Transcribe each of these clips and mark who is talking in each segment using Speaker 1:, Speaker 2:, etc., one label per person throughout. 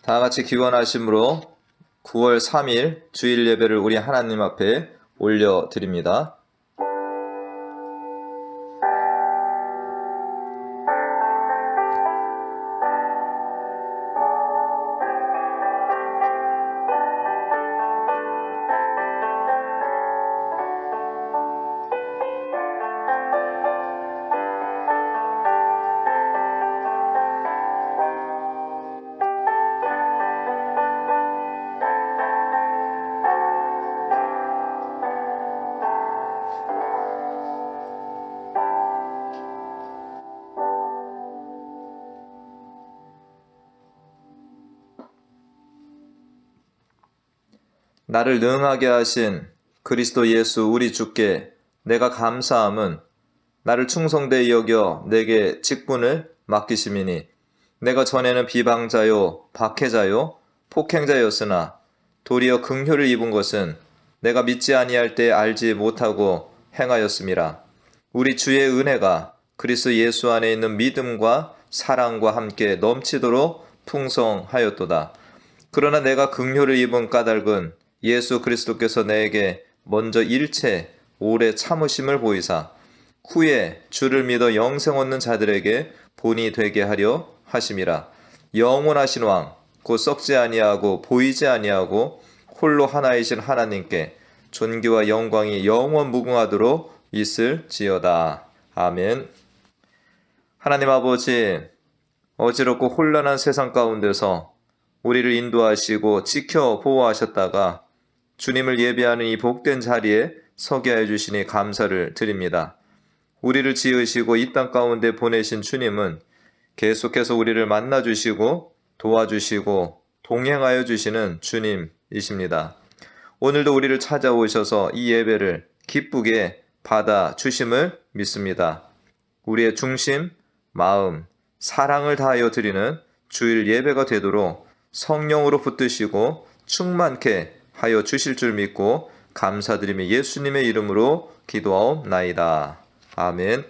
Speaker 1: 다 같이 기원하심으로 9월 3일 주일 예배를 우리 하나님 앞에 올려드립니다. 나를 능하게 하신 그리스도 예수 우리 주께 내가 감사함은 나를 충성되이 여겨 내게 직분을 맡기심이니 내가 전에는 비방자요 박해자요 폭행자였으나 도리어 긍휼을 입은 것은 내가 믿지 아니할 때 알지 못하고 행하였음이라. 우리 주의 은혜가 그리스도 예수 안에 있는 믿음과 사랑과 함께 넘치도록 풍성하였도다. 그러나 내가 긍휼을 입은 까닭은 예수 그리스도께서 내게 먼저 일체 오래 참으심을 보이사 후에 주를 믿어 영생 얻는 자들에게 본이 되게 하려 하심이라. 영원하신 왕 곧 썩지 아니하고 보이지 아니하고 홀로 하나이신 하나님께 존귀와 영광이 영원 무궁하도록 있을지어다. 아멘. 하나님 아버지, 어지럽고 혼란한 세상 가운데서 우리를 인도하시고 지켜 보호하셨다가 주님을 예배하는 이 복된 자리에 서게 해주시니 감사를 드립니다. 우리를 지으시고 이 땅 가운데 보내신 주님은 계속해서 우리를 만나주시고 도와주시고 동행하여 주시는 주님이십니다. 오늘도 우리를 찾아오셔서 이 예배를 기쁘게 받아주심을 믿습니다. 우리의 중심, 마음, 사랑을 다하여 드리는 주일 예배가 되도록 성령으로 붙드시고 충만케 하여 주실 줄 믿고 감사드리며 예수님의 이름으로 기도하옵나이다. 아멘.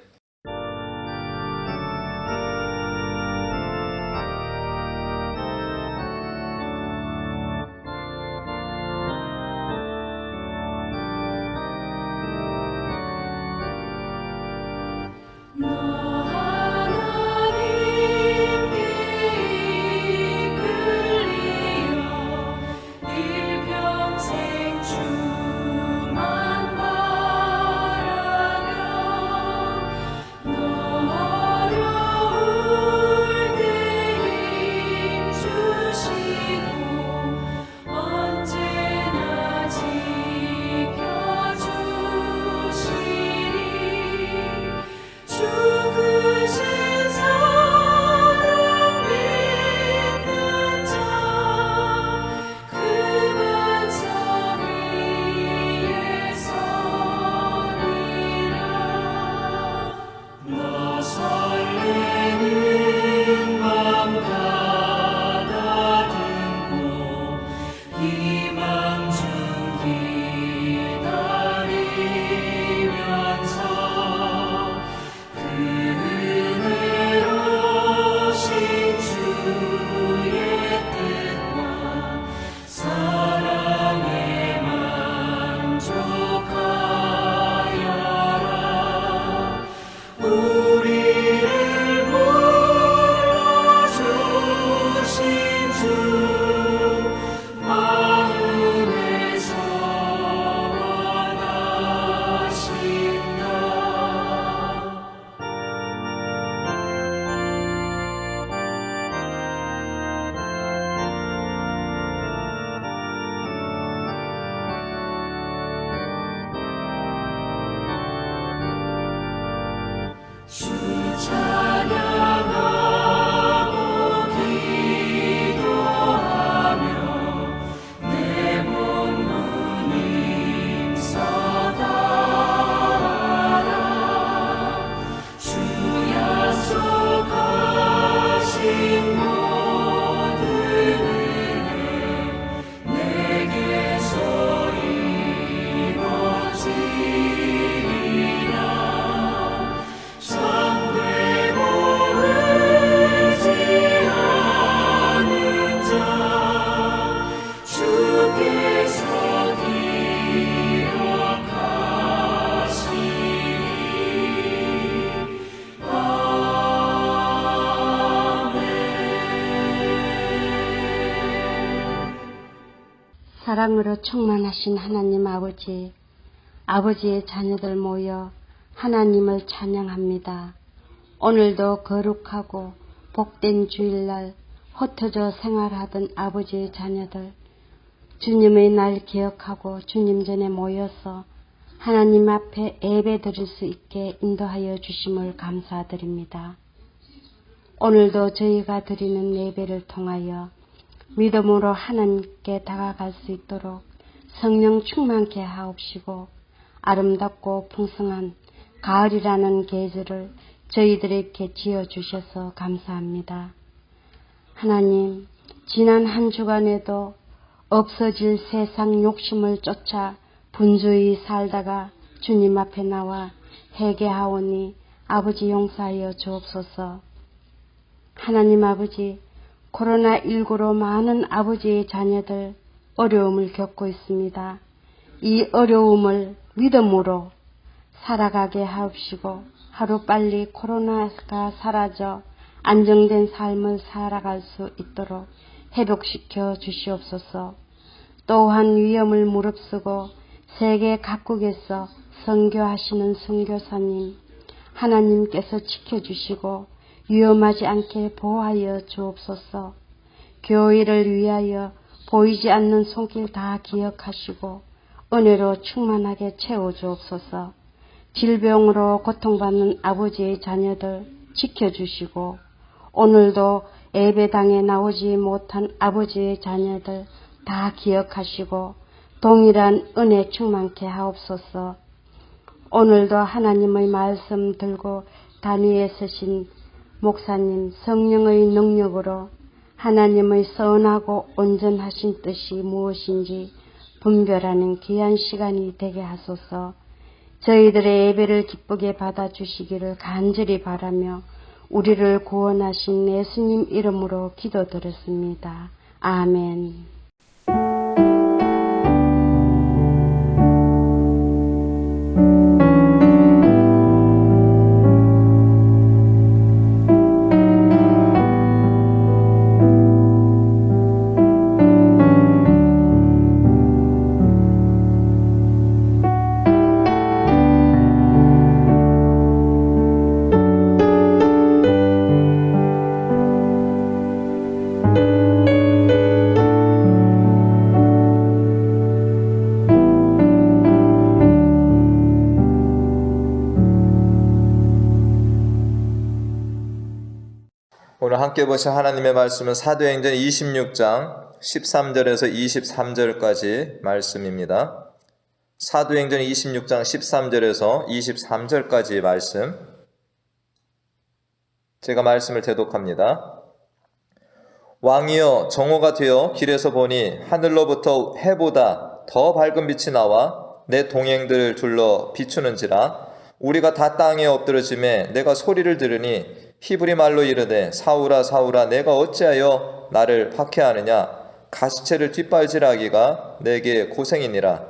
Speaker 2: 사랑으로 충만하신 하나님 아버지, 아버지의 자녀들 모여 하나님을 찬양합니다. 오늘도 거룩하고 복된 주일날 흩어져 생활하던 아버지의 자녀들, 주님의 날 기억하고 주님 전에 모여서 하나님 앞에 예배 드릴 수 있게 인도하여 주심을 감사드립니다. 오늘도 저희가 드리는 예배를 통하여 믿음으로 하나님께 다가갈 수 있도록 성령 충만케 하옵시고 아름답고 풍성한 가을이라는 계절을 저희들에게 지어주셔서 감사합니다. 하나님, 지난 한 주간에도 없어질 세상 욕심을 쫓아 분주히 살다가 주님 앞에 나와 회개하오니 아버지 용서하여 주옵소서. 하나님 아버지, 코로나19로 많은 아버지의 자녀들 어려움을 겪고 있습니다. 이 어려움을 믿음으로 살아가게 하옵시고 하루빨리 코로나가 사라져 안정된 삶을 살아갈 수 있도록 회복시켜 주시옵소서. 또한 위험을 무릅쓰고 세계 각국에서 선교하시는 선교사님, 하나님께서 지켜주시고 위험하지 않게 보호하여 주옵소서. 교회를 위하여 보이지 않는 손길 다 기억하시고 은혜로 충만하게 채워주옵소서. 질병으로 고통받는 아버지의 자녀들 지켜주시고 오늘도 예배당에 나오지 못한 아버지의 자녀들 다 기억하시고 동일한 은혜 충만케 하옵소서. 오늘도 하나님의 말씀 들고 단위에 서신 목사님 성령의 능력으로 하나님의 선하고 온전하신 뜻이 무엇인지 분별하는 귀한 시간이 되게 하소서. 저희들의 예배를 기쁘게 받아주시기를 간절히 바라며 우리를 구원하신 예수님 이름으로 기도드렸습니다. 아멘.
Speaker 1: 오늘 함께 보신 하나님의 말씀은 사도행전 26장 13절에서 23절까지 말씀입니다. 사도행전 26장 13절에서 23절까지 말씀, 제가 말씀을 대독합니다. 왕이여, 정오가 되어 길에서 보니 하늘로부터 해보다 더 밝은 빛이 나와 내 동행들을 둘러 비추는지라. 우리가 다 땅에 엎드러짐에 내가 소리를 들으니 히브리 말로 이르되 사울아 사울아 내가 어찌하여 나를 박해하느냐. 가시체를 뒷발질하기가 내게 고생이니라.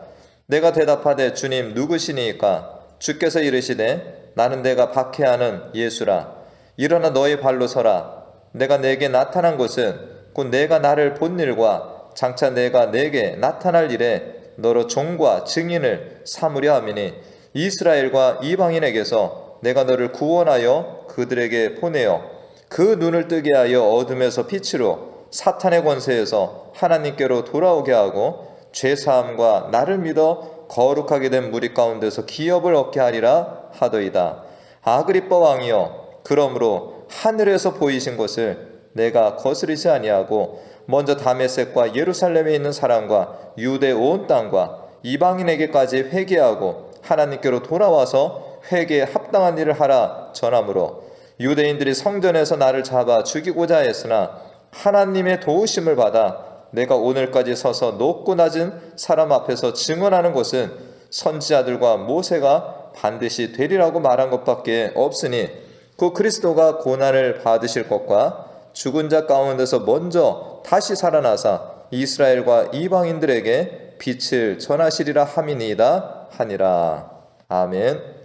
Speaker 1: 내가 대답하되 주님 누구시니까? 주께서 이르시되 나는 내가 박해하는 예수라. 일어나 너의 발로 서라. 내가 내게 나타난 것은 곧 내가 나를 본 일과 장차 내가 내게 나타날 일에 너로 종과 증인을 삼으려 함이니 이스라엘과 이방인에게서 내가 너를 구원하여 그들에게 보내어 그 눈을 뜨게 하여 어둠에서 빛으로 사탄의 권세에서 하나님께로 돌아오게 하고 죄사함과 나를 믿어 거룩하게 된 무리 가운데서 기업을 얻게 하리라 하더이다. 아그리빠 왕이여, 그러므로 하늘에서 보이신 것을 내가 거스르지 아니하고 먼저 다메섹과 예루살렘에 있는 사람과 유대 온 땅과 이방인에게까지 회개하고 하나님께로 돌아와서 회개에 합당한 일을 하라 전하므로 유대인들이 성전에서 나를 잡아 죽이고자 했으나 하나님의 도우심을 받아 내가 오늘까지 서서 높고 낮은 사람 앞에서 증언하는 것은 선지자들과 모세가 반드시 되리라고 말한 것밖에 없으니 그 그리스도가 고난을 받으실 것과 죽은 자 가운데서 먼저 다시 살아나사 이스라엘과 이방인들에게 빛을 전하시리라 함이니이다 하니라. 아멘.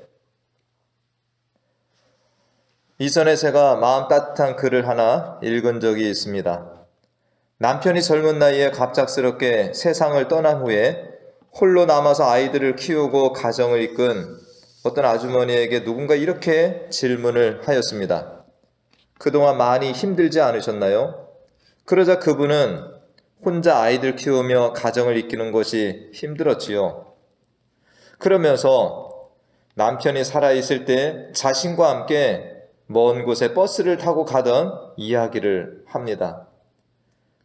Speaker 1: 이전에 제가 마음 따뜻한 글을 하나 읽은 적이 있습니다. 남편이 젊은 나이에 갑작스럽게 세상을 떠난 후에 홀로 남아서 아이들을 키우고 가정을 이끈 어떤 아주머니에게 누군가 이렇게 질문을 하였습니다. 그동안 많이 힘들지 않으셨나요? 그러자 그분은 혼자 아이들 키우며 가정을 이끄는 것이 힘들었지요. 그러면서 남편이 살아있을 때 자신과 함께 먼 곳에 버스를 타고 가던 이야기를 합니다.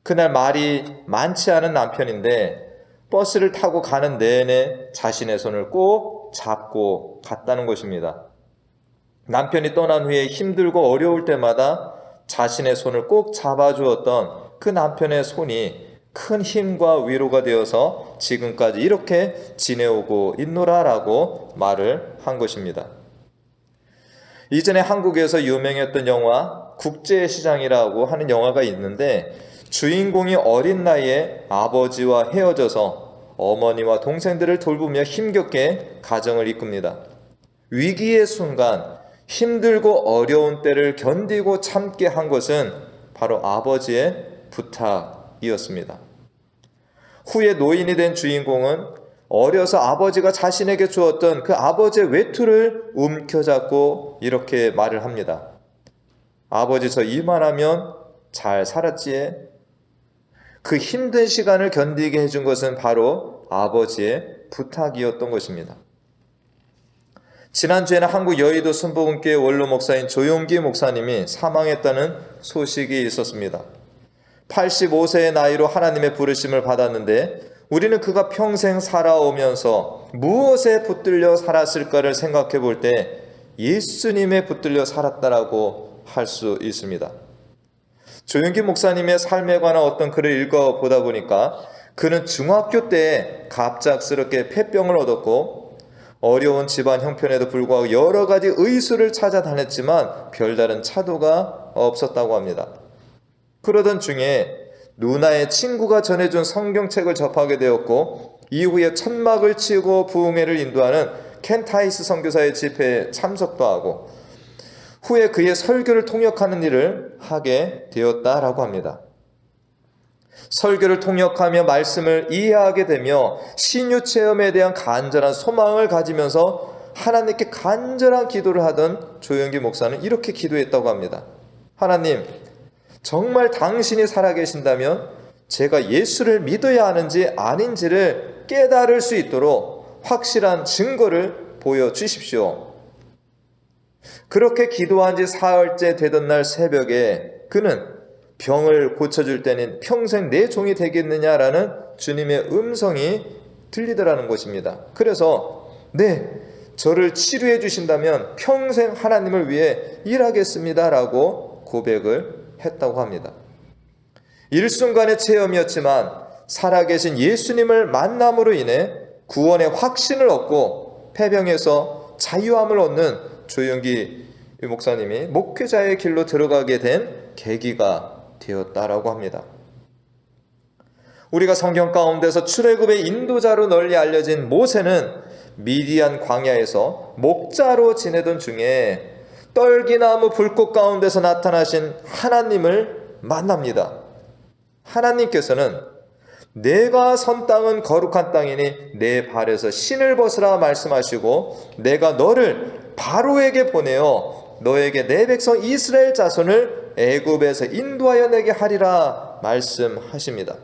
Speaker 1: 그날 말이 많지 않은 남편인데 버스를 타고 가는 내내 자신의 손을 꼭 잡고 갔다는 것입니다. 남편이 떠난 후에 힘들고 어려울 때마다 자신의 손을 꼭 잡아주었던 그 남편의 손이 큰 힘과 위로가 되어서 지금까지 이렇게 지내오고 있노라라고 말을 한 것입니다. 이전에 한국에서 유명했던 영화 국제시장이라고 하는 영화가 있는데 주인공이 어린 나이에 아버지와 헤어져서 어머니와 동생들을 돌보며 힘겹게 가정을 이끕니다. 위기의 순간 힘들고 어려운 때를 견디고 참게 한 것은 바로 아버지의 부탁이었습니다. 후에 노인이 된 주인공은 어려서 아버지가 자신에게 주었던 그 아버지의 외투를 움켜잡고 이렇게 말을 합니다. 아버지, 저 일만 하면 잘 살았지에. 그 힘든 시간을 견디게 해준 것은 바로 아버지의 부탁이었던 것입니다. 지난주에는 한국 여의도 순복음교회 원로 목사인 조용기 목사님이 사망했다는 소식이 있었습니다. 85세의 나이로 하나님의 부르심을 받았는데 우리는 그가 평생 살아오면서 무엇에 붙들려 살았을까를 생각해 볼 때 예수님에 붙들려 살았다라고 할 수 있습니다. 조용기 목사님의 삶에 관한 어떤 글을 읽어보다 보니까 그는 중학교 때 갑작스럽게 폐병을 얻었고 어려운 집안 형편에도 불구하고 여러 가지 의술을 찾아다녔지만 별다른 차도가 없었다고 합니다. 그러던 중에 누나의 친구가 전해준 성경책을 접하게 되었고 이후에 천막을 치고 부흥회를 인도하는 켄타이스 선교사의 집회에 참석도 하고 후에 그의 설교를 통역하는 일을 하게 되었다라고 합니다. 설교를 통역하며 말씀을 이해하게 되며 신유 체험에 대한 간절한 소망을 가지면서 하나님께 간절한 기도를 하던 조용기 목사는 이렇게 기도했다고 합니다. 하나님, 정말 당신이 살아계신다면 제가 예수를 믿어야 하는지 아닌지를 깨달을 수 있도록 확실한 증거를 보여주십시오. 그렇게 기도한 지 사흘째 되던 날 새벽에 그는 병을 고쳐줄 때는 평생 내 종이 되겠느냐라는 주님의 음성이 들리더라는 것입니다. 그래서 네, 저를 치료해 주신다면 평생 하나님을 위해 일하겠습니다라고 고백을 했다고 합니다. 일순간의 체험이었지만 살아계신 예수님을 만남으로 인해 구원의 확신을 얻고 폐병에서 자유함을 얻는 조용기 목사님이 목회자의 길로 들어가게 된 계기가 되었다라고 합니다. 우리가 성경 가운데서 출애굽의 인도자로 널리 알려진 모세는 미디안 광야에서 목자로 지내던 중에 떨기나무 불꽃 가운데서 나타나신 하나님을 만납니다. 하나님께서는 내가 선 땅은 거룩한 땅이니 내 발에서 신을 벗으라 말씀하시고 내가 너를 바로에게 보내어 너에게 내 백성 이스라엘 자손을 애굽에서 인도하여 내게 하리라 말씀하십니다.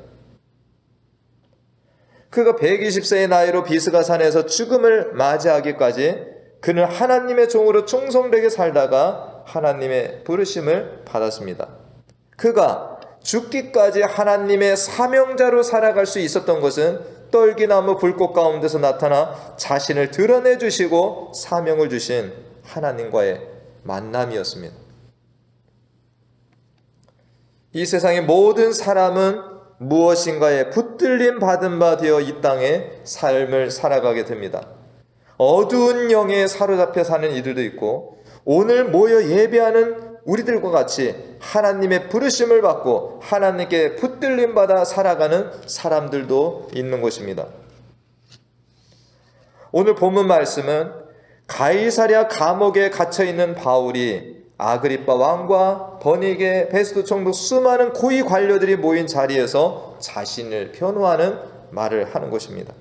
Speaker 1: 그가 120세의 나이로 비스가산에서 죽음을 맞이하기까지 그는 하나님의 종으로 충성되게 살다가 하나님의 부르심을 받았습니다. 그가 죽기까지 하나님의 사명자로 살아갈 수 있었던 것은 떨기나무 불꽃 가운데서 나타나 자신을 드러내 주시고 사명을 주신 하나님과의 만남이었습니다. 이 세상의 모든 사람은 무엇인가에 붙들림 받은 바 되어 이 땅에 삶을 살아가게 됩니다. 어두운 영에 사로잡혀 사는 이들도 있고 오늘 모여 예배하는 우리들과 같이 하나님의 부르심을 받고 하나님께 붙들림 받아 살아가는 사람들도 있는 것입니다. 오늘 본문 말씀은 가이사랴 감옥에 갇혀 있는 바울이 아그리빠 왕과 버니게, 베스도 총독, 수많은 고위 관료들이 모인 자리에서 자신을 변호하는 말을 하는 것입니다.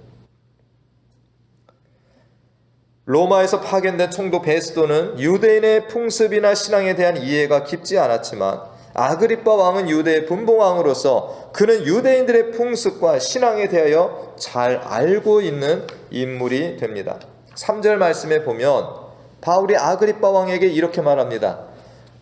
Speaker 1: 로마에서 파견된 총독 베스도는 유대인의 풍습이나 신앙에 대한 이해가 깊지 않았지만 아그리빠 왕은 유대의 분봉왕으로서 그는 유대인들의 풍습과 신앙에 대하여 잘 알고 있는 인물이 됩니다. 3절 말씀에 보면 바울이 아그리빠 왕에게 이렇게 말합니다.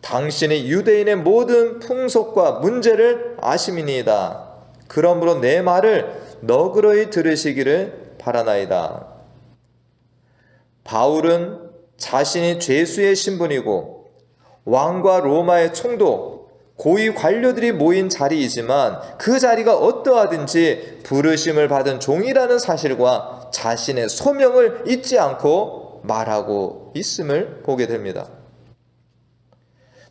Speaker 1: 당신이 유대인의 모든 풍속과 문제를 아심이니이다. 그러므로 내 말을 너그러이 들으시기를 바라나이다. 바울은 자신이 죄수의 신분이고 왕과 로마의 총독, 고위 관료들이 모인 자리이지만 그 자리가 어떠하든지 부르심을 받은 종이라는 사실과 자신의 소명을 잊지 않고 말하고 있음을 보게 됩니다.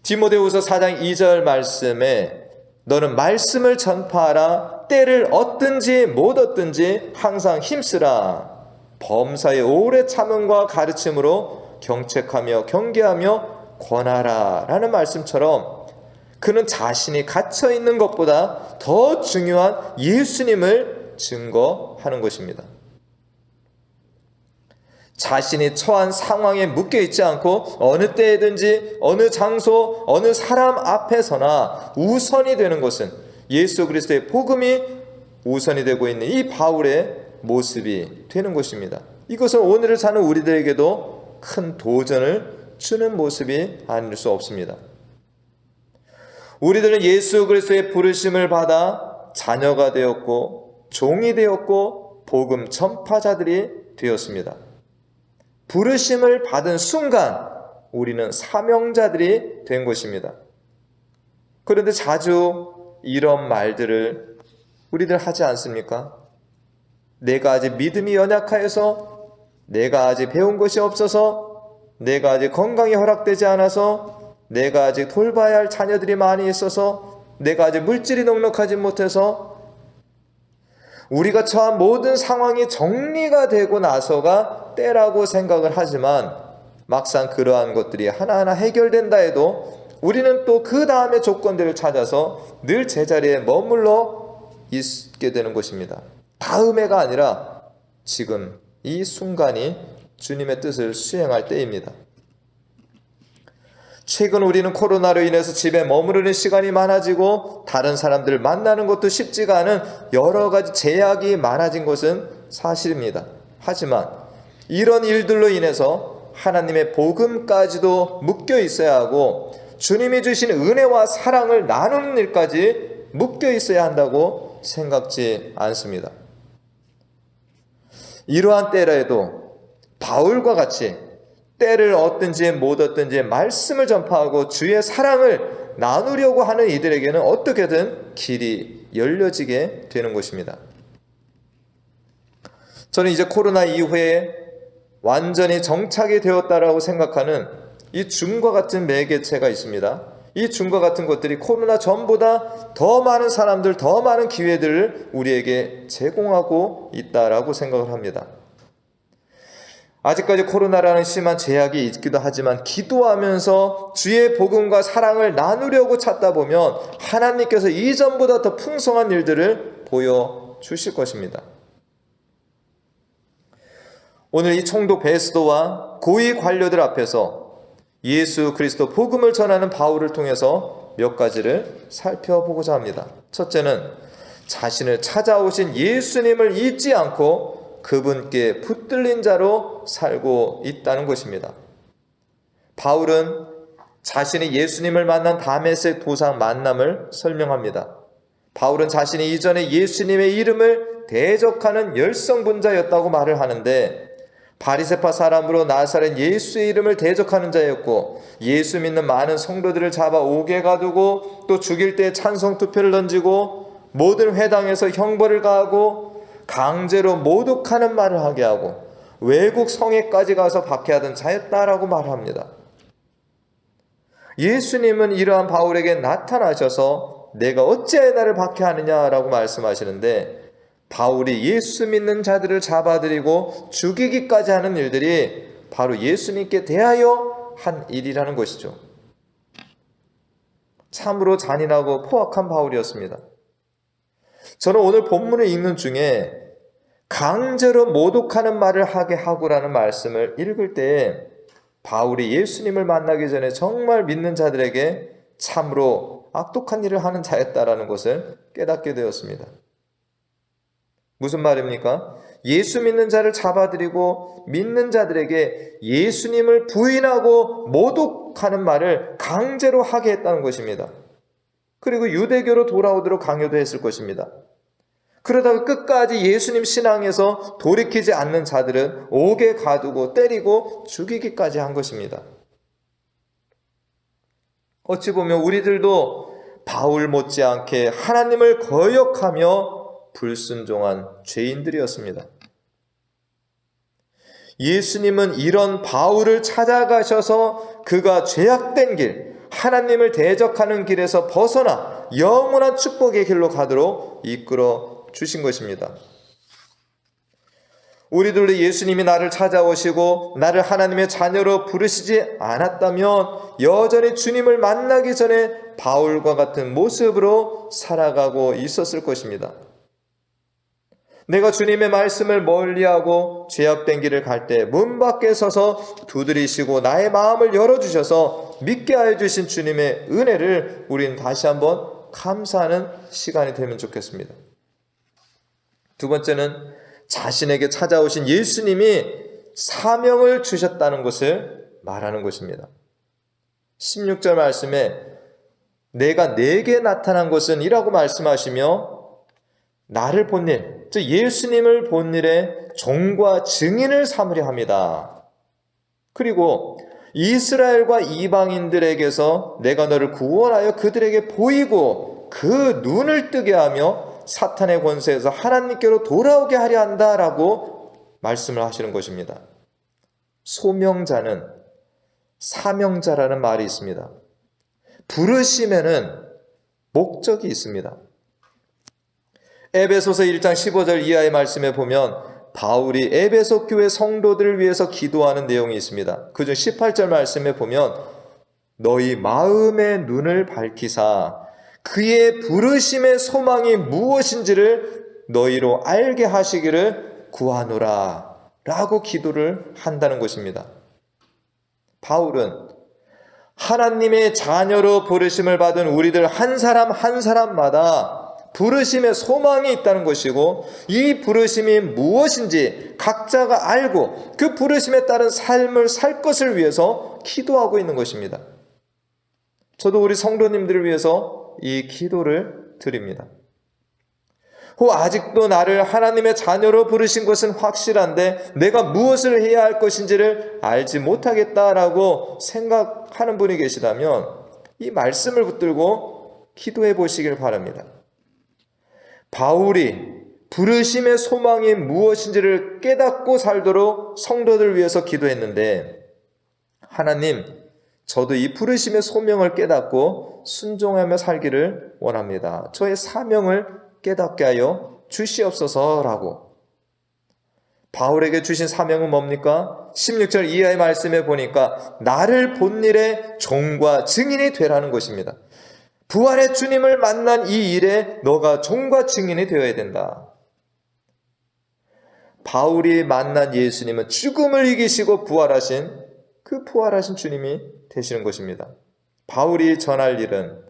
Speaker 1: 디모데후서 4장 2절 말씀에 너는 말씀을 전파하라. 때를 얻든지 못 얻든지 항상 힘쓰라. 범사의 오래 참음과 가르침으로 경책하며 경계하며 권하라 라는 말씀처럼 그는 자신이 갇혀있는 것보다 더 중요한 예수님을 증거하는 것입니다. 자신이 처한 상황에 묶여있지 않고 어느 때든지 어느 장소 어느 사람 앞에서나 우선이 되는 것은 예수 그리스도의 복음이 우선이 되고 있는 이 바울의 모습이 되는 것입니다. 이것은 오늘을 사는 우리들에게도 큰 도전을 주는 모습이 아닐 수 없습니다. 우리들은 예수 그리스도의 부르심을 받아 자녀가 되었고 종이 되었고 복음 전파자들이 되었습니다. 부르심을 받은 순간 우리는 사명자들이 된 것입니다. 그런데 자주 이런 말들을 우리들 하지 않습니까? 내가 아직 믿음이 연약하여서, 내가 아직 배운 것이 없어서, 내가 아직 건강이 허락되지 않아서, 내가 아직 돌봐야 할 자녀들이 많이 있어서, 내가 아직 물질이 넉넉하지 못해서, 우리가 처한 모든 상황이 정리가 되고 나서가 때라고 생각을 하지만 막상 그러한 것들이 하나하나 해결된다 해도 우리는 또 그 다음의 조건들을 찾아서 늘 제자리에 머물러 있게 되는 것입니다. 다음에가 아니라 지금 이 순간이 주님의 뜻을 수행할 때입니다. 최근 우리는 코로나로 인해서 집에 머무르는 시간이 많아지고 다른 사람들을 만나는 것도 쉽지가 않은 여러 가지 제약이 많아진 것은 사실입니다. 하지만 이런 일들로 인해서 하나님의 복음까지도 묶여 있어야 하고 주님이 주신 은혜와 사랑을 나누는 일까지 묶여 있어야 한다고 생각지 않습니다. 이러한 때라도 바울과 같이 때를 얻든지 못 얻든지 말씀을 전파하고 주의 사랑을 나누려고 하는 이들에게는 어떻게든 길이 열려지게 되는 것입니다. 저는 이제 코로나 이후에 완전히 정착이 되었다라고 생각하는 이 줌과 같은 매개체가 있습니다. 이 줌과 같은 것들이 코로나 전보다 더 많은 사람들, 더 많은 기회들을 우리에게 제공하고 있다라고 생각을 합니다. 아직까지 코로나라는 심한 제약이 있기도 하지만 기도하면서 주의 복음과 사랑을 나누려고 찾다 보면 하나님께서 이전보다 더 풍성한 일들을 보여주실 것입니다. 오늘 이 총독 베스도와 고위 관료들 앞에서 예수 그리스도 복음을 전하는 바울을 통해서 몇 가지를 살펴보고자 합니다. 첫째는 자신을 찾아오신 예수님을 잊지 않고 그분께 붙들린 자로 살고 있다는 것입니다. 바울은 자신이 예수님을 만난 다메섹 도상 만남을 설명합니다. 바울은 자신이 이전에 예수님의 이름을 대적하는 열성분자였다고 말을 하는데 바리새파 사람으로 나사렛 예수의 이름을 대적하는 자였고 예수 믿는 많은 성도들을 잡아 옥에 가두고 또 죽일 때 찬송 투표를 던지고 모든 회당에서 형벌을 가하고 강제로 모독하는 말을 하게 하고 외국 성에까지 가서 박해하던 자였다라고 말합니다. 예수님은 이러한 바울에게 나타나셔서 내가 어찌하여 나를 박해하느냐라고 말씀하시는데 바울이 예수 믿는 자들을 잡아들이고 죽이기까지 하는 일들이 바로 예수님께 대하여 한 일이라는 것이죠. 참으로 잔인하고 포악한 바울이었습니다. 저는 오늘 본문을 읽는 중에 강제로 모독하는 말을 하게 하고라는 말씀을 읽을 때 바울이 예수님을 만나기 전에 정말 믿는 자들에게 참으로 악독한 일을 하는 자였다라는 것을 깨닫게 되었습니다. 무슨 말입니까? 예수 믿는 자를 잡아들이고 믿는 자들에게 예수님을 부인하고 모독하는 말을 강제로 하게 했다는 것입니다. 그리고 유대교로 돌아오도록 강요도 했을 것입니다. 그러다가 끝까지 예수님 신앙에서 돌이키지 않는 자들은 옥에 가두고 때리고 죽이기까지 한 것입니다. 어찌 보면 우리들도 바울 못지않게 하나님을 거역하며 불순종한 죄인들이었습니다. 예수님은 이런 바울을 찾아가셔서 그가 죄악된 길, 하나님을 대적하는 길에서 벗어나 영원한 축복의 길로 가도록 이끌어 주신 것입니다. 우리들도 예수님이 나를 찾아오시고 나를 하나님의 자녀로 부르시지 않았다면 여전히 주님을 만나기 전에 바울과 같은 모습으로 살아가고 있었을 것입니다. 내가 주님의 말씀을 멀리하고 죄악된 길을 갈 때 문 밖에 서서 두드리시고 나의 마음을 열어주셔서 믿게 하여 주신 주님의 은혜를 우리는 다시 한번 감사하는 시간이 되면 좋겠습니다. 두 번째는 자신에게 찾아오신 예수님이 사명을 주셨다는 것을 말하는 것입니다. 16절 말씀에 내가 내게 나타난 것은 이라고 말씀하시며 나를 본 일, 즉 예수님을 본 일에 종과 증인을 삼으려 합니다. 그리고 이스라엘과 이방인들에게서 내가 너를 구원하여 그들에게 보이고 그 눈을 뜨게 하며 사탄의 권세에서 하나님께로 돌아오게 하려 한다라고 말씀을 하시는 것입니다. 소명자는 사명자라는 말이 있습니다. 부르심에는 목적이 있습니다. 에베소서 1장 15절 이하의 말씀에 보면 바울이 에베소 교회 성도들을 위해서 기도하는 내용이 있습니다. 그중 18절 말씀에 보면 너희 마음의 눈을 밝히사 그의 부르심의 소망이 무엇인지를 너희로 알게 하시기를 구하노라 라고 기도를 한다는 것입니다. 바울은 하나님의 자녀로 부르심을 받은 우리들 한 사람 한 사람마다 부르심의 소망이 있다는 것이고 이 부르심이 무엇인지 각자가 알고 그 부르심에 따른 삶을 살 것을 위해서 기도하고 있는 것입니다. 저도 우리 성도님들을 위해서 이 기도를 드립니다. 아직도 나를 하나님의 자녀로 부르신 것은 확실한데 내가 무엇을 해야 할 것인지를 알지 못하겠다라고 생각하는 분이 계시다면 이 말씀을 붙들고 기도해 보시길 바랍니다. 바울이 부르심의 소망이 무엇인지를 깨닫고 살도록 성도들 위해서 기도했는데 하나님, 저도 이 부르심의 소명을 깨닫고 순종하며 살기를 원합니다. 저의 사명을 깨닫게 하여 주시옵소서라고. 바울에게 주신 사명은 뭡니까? 16절 이하의 말씀에 보니까 나를 본 일에 종과 증인이 되라는 것입니다. 부활의 주님을 만난 이 일에 너가 종과 증인이 되어야 된다. 바울이 만난 예수님은 죽음을 이기시고 부활하신 그 부활하신 주님이 되시는 것입니다. 바울이 전할 일은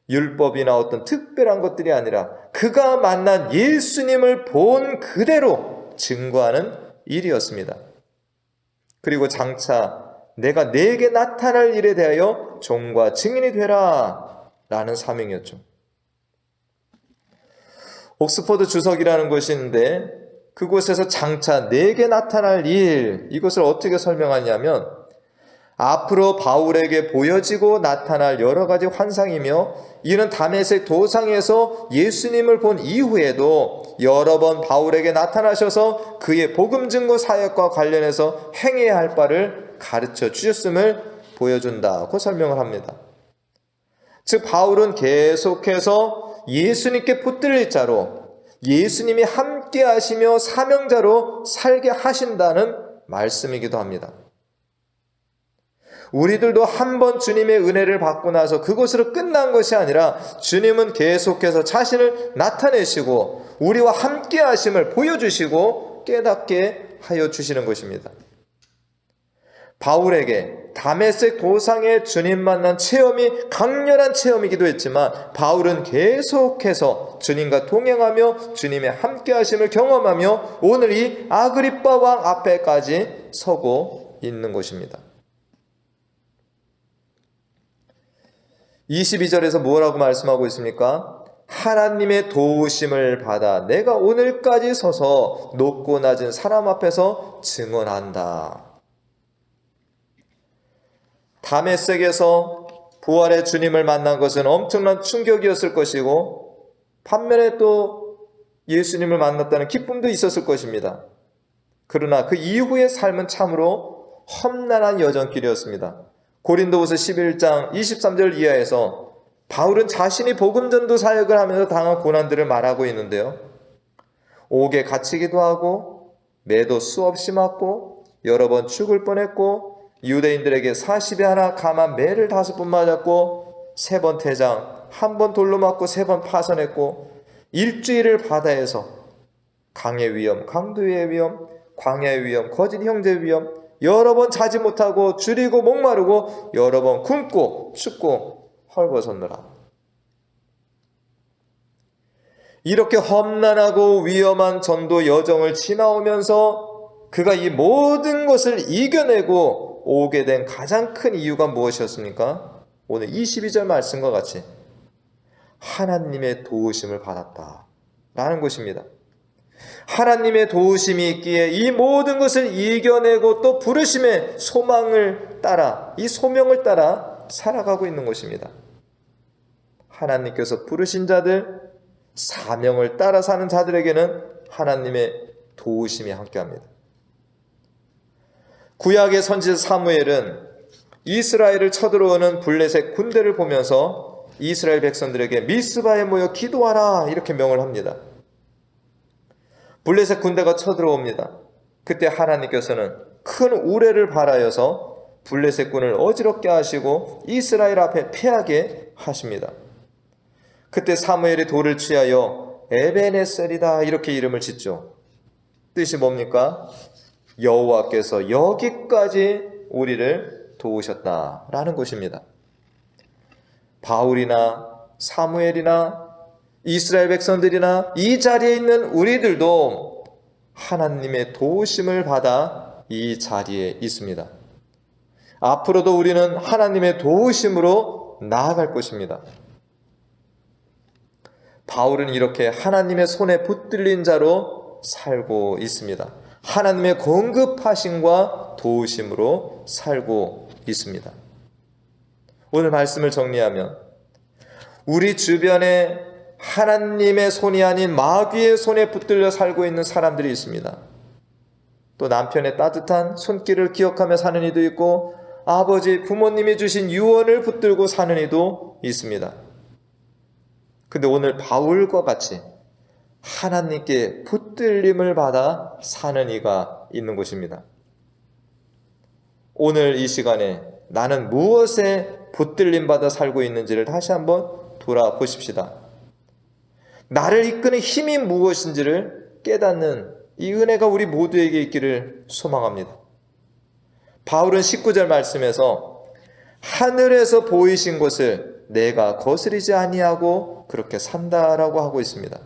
Speaker 1: 율법이나 어떤 특별한 것들이 아니라 그가 만난 예수님을 본 그대로 증거하는 일이었습니다. 그리고 장차 내가 내게 나타날 일에 대하여 종과 증인이 되라 라는 사명이었죠. 옥스퍼드 주석이라는 곳이 있는데 그곳에서 장차 내게 나타날 일, 이것을 어떻게 설명하냐면 앞으로 바울에게 보여지고 나타날 여러 가지 환상이며 이는 다메섹 도상에서 예수님을 본 이후에도 여러 번 바울에게 나타나셔서 그의 복음 증거 사역과 관련해서 행해야 할 바를 가르쳐 주셨음을 보여준다고 설명을 합니다. 즉 바울은 계속해서 예수님께 붙들릴 자로 예수님이 함께 하시며 사명자로 살게 하신다는 말씀이기도 합니다. 우리들도 한 번 주님의 은혜를 받고 나서 그것으로 끝난 것이 아니라 주님은 계속해서 자신을 나타내시고 우리와 함께 하심을 보여주시고 깨닫게 하여 주시는 것입니다. 바울에게 다메섹 도상의 주님 만난 체험이 강렬한 체험이기도 했지만 바울은 계속해서 주님과 동행하며 주님의 함께 하심을 경험하며 오늘 이 아그리빠 왕 앞에까지 서고 있는 것입니다. 22절에서 뭐라고 말씀하고 있습니까? 하나님의 도우심을 받아 내가 오늘까지 서서 높고 낮은 사람 앞에서 증언한다. 다메섹에서 부활의 주님을 만난 것은 엄청난 충격이었을 것이고 반면에 또 예수님을 만났다는 기쁨도 있었을 것입니다. 그러나 그 이후의 삶은 참으로 험난한 여정길이었습니다. 고린도후서 11장 23절 이하에서 바울은 자신이 복음전도 사역을 하면서 당한 고난들을 말하고 있는데요. 옥에 갇히기도 하고 매도 수없이 맞고 여러 번 죽을 뻔했고 유대인들에게 40에 하나 감한 매를 5번 맞았고 3번 태장, 1번 돌로 맞고 3번 파선했고 일주일을 바다에서 강의 위험, 강도의 위험, 광야의 위험, 거짓 형제의 위험 여러 번 자지 못하고 줄이고 목마르고 여러 번 굶고 춥고 헐벗었노라. 이렇게 험난하고 위험한 전도 여정을 지나오면서 그가 이 모든 것을 이겨내고 오게 된 가장 큰 이유가 무엇이었습니까? 오늘 22절 말씀과 같이 하나님의 도우심을 받았다 라는 것입니다. 하나님의 도우심이 있기에 이 모든 것을 이겨내고 또 부르심의 소망을 따라 이 소명을 따라 살아가고 있는 것입니다. 하나님께서 부르신 자들, 사명을 따라 사는 자들에게는 하나님의 도우심이 함께합니다. 구약의 선지자 사무엘은 이스라엘을 쳐들어오는 블레셋 군대를 보면서 이스라엘 백성들에게 미스바에 모여 기도하라 이렇게 명을 합니다. 블레셋 군대가 쳐들어옵니다. 그때 하나님께서는 큰 우레를 발하여서 블레셋 군을 어지럽게 하시고 이스라엘 앞에 패하게 하십니다. 그때 사무엘이 돌을 취하여 에베네셀이다 이렇게 이름을 짓죠. 뜻이 뭡니까? 여호와께서 여기까지 우리를 도우셨다라는 것입니다. 바울이나 사무엘이나 이스라엘 백성들이나 이 자리에 있는 우리들도 하나님의 도우심을 받아 이 자리에 있습니다. 앞으로도 우리는 하나님의 도우심으로 나아갈 것입니다. 바울은 이렇게 하나님의 손에 붙들린 자로 살고 있습니다. 하나님의 공급하심과 도우심으로 살고 있습니다. 오늘 말씀을 정리하면 우리 주변에 하나님의 손이 아닌 마귀의 손에 붙들려 살고 있는 사람들이 있습니다. 또 남편의 따뜻한 손길을 기억하며 사는 이도 있고 아버지, 부모님이 주신 유언을 붙들고 사는 이도 있습니다. 근데 오늘 바울과 같이 하나님께 붙들림을 받아 사는 이가 있는 것입니다. 오늘 이 시간에 나는 무엇에 붙들림 받아 살고 있는지를 다시 한번 돌아보십시다. 나를 이끄는 힘이 무엇인지를 깨닫는 이 은혜가 우리 모두에게 있기를 소망합니다. 바울은 19절 말씀에서 하늘에서 보이신 것을 내가 거스리지 아니하고 그렇게 산다라고 하고 있습니다.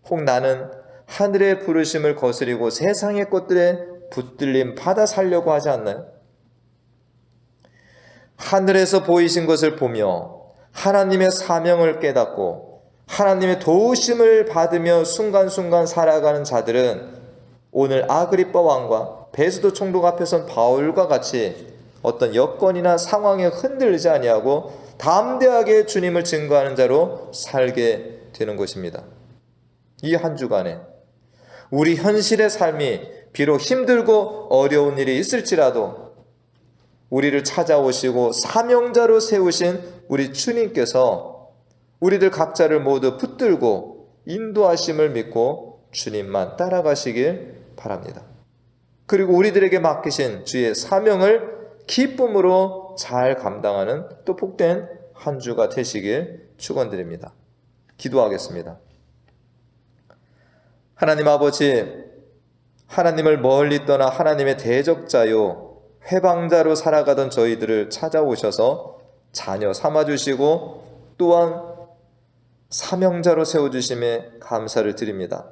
Speaker 1: 혹 나는 하늘의 부르심을 거스리고 세상의 것들에 붙들림 받아 살려고 하지 않나요? 하늘에서 보이신 것을 보며 하나님의 사명을 깨닫고 하나님의 도우심을 받으며 순간순간 살아가는 자들은 오늘 아그리빠 왕과 베스도 총독 앞에 선 바울과 같이 어떤 여건이나 상황에 흔들리지 아니하고 담대하게 주님을 증거하는 자로 살게 되는 것입니다. 이 한 주간에 우리 현실의 삶이 비록 힘들고 어려운 일이 있을지라도 우리를 찾아오시고 사명자로 세우신 우리 주님께서 우리들 각자를 모두 붙들고 인도하심을 믿고 주님만 따라가시길 바랍니다. 그리고 우리들에게 맡기신 주의 사명을 기쁨으로 잘 감당하는 또 복된 한 주가 되시길 축원드립니다. 기도하겠습니다. 하나님 아버지, 하나님을 멀리 떠나 하나님의 대적자요 회방자로 살아가던 저희들을 찾아오셔서 자녀 삼아주시고 또한 사명자로 세워주심에 감사를 드립니다.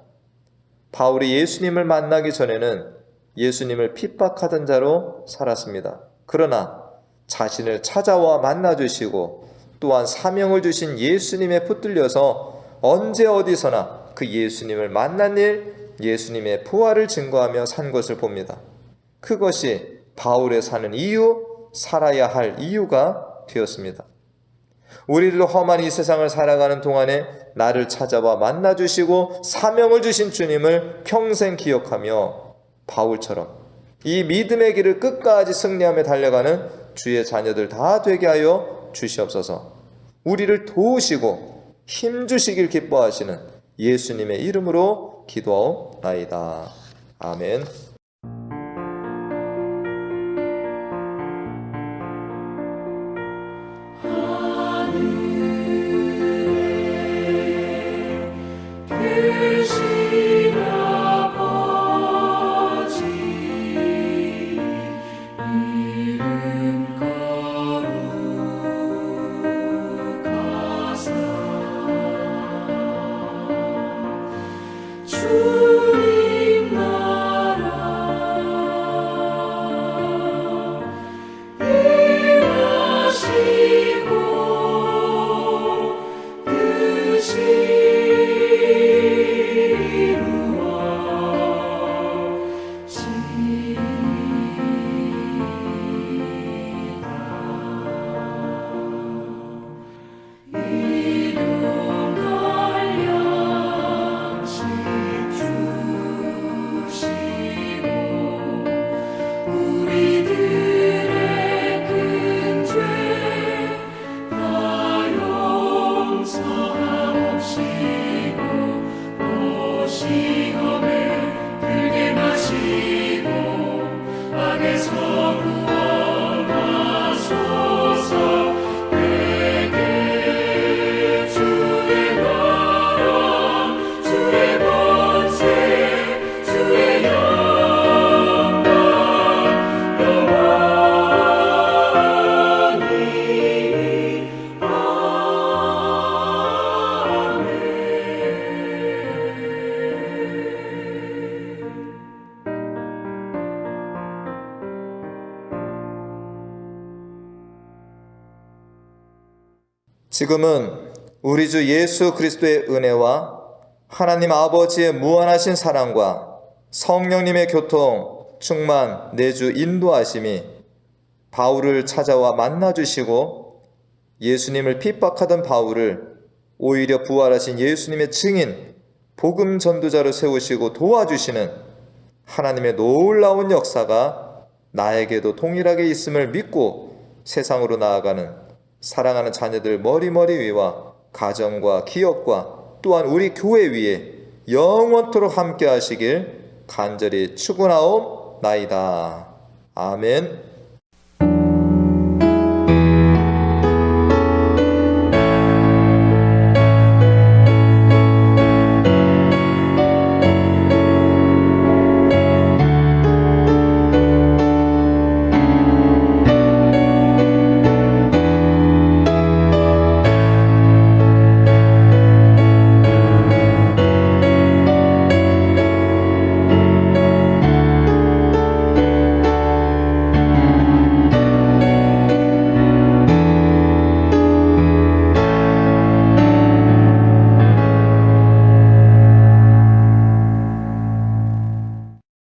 Speaker 1: 바울이 예수님을 만나기 전에는 예수님을 핍박하던 자로 살았습니다. 그러나 자신을 찾아와 만나주시고 또한 사명을 주신 예수님에 붙들려서 언제 어디서나 그 예수님을 만난 일, 예수님의 부활을 증거하며 산 것을 봅니다. 그것이 바울의 사는 이유, 살아야 할 이유가 되었습니다. 우리들도 험한 이 세상을 살아가는 동안에 나를 찾아와 만나주시고 사명을 주신 주님을 평생 기억하며 바울처럼 이 믿음의 길을 끝까지 승리하며 달려가는 주의 자녀들 다 되게 하여 주시옵소서. 우리를 도우시고 힘주시길 기뻐하시는 예수님의 이름으로 기도하옵나이다. 아멘. 지금은 우리 주 예수 그리스도의 은혜와 하나님 아버지의 무한하신 사랑과 성령님의 교통, 충만, 내주 인도하심이 바울을 찾아와 만나주시고 예수님을 핍박하던 바울을 오히려 부활하신 예수님의 증인, 복음 전도자로 세우시고 도와주시는 하나님의 놀라운 역사가 나에게도 동일하게 있음을 믿고 세상으로 나아가는 사랑하는 자녀들 머리머리 위와 가정과 기업과 또한 우리 교회 위에 영원토록 함께 하시길 간절히 축원하옵나이다. 아멘.